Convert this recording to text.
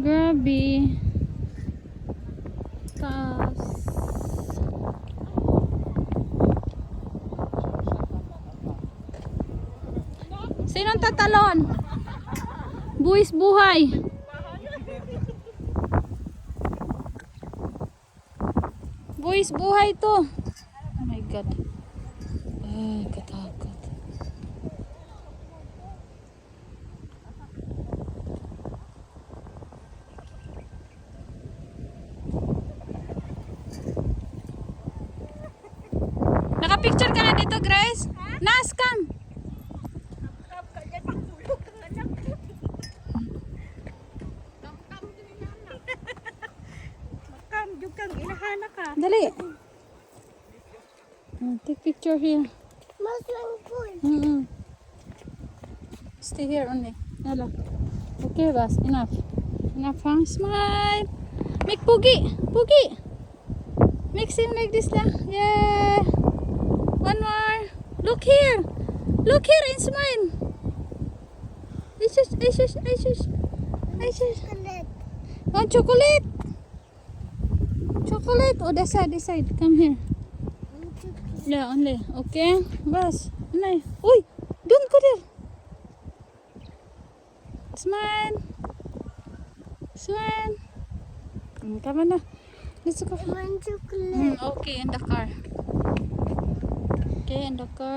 Grabe. Taas. Sinong tatalon? Buwis buhay. Buwis buhay to. Oh my God. Ay, katakot. Naka-picture ka na dito, Grace? Nas, come. Dali. Take picture here. Stay here only. Hello. Okay, bas. Enough. Enough, huh? Smile. Make Poogie. Poogie. Make him like this lah. Yeah. One more. Look here. Look here and smile. Oh, chocolate. Chocolate. Oh, this side, this side. Come here. Yeah, only. Okay. Bas. Only. Uy, don't go there. Smile. Smile. Come on now. Let's go. One chocolate. Okay, in the car. Okay, in the car.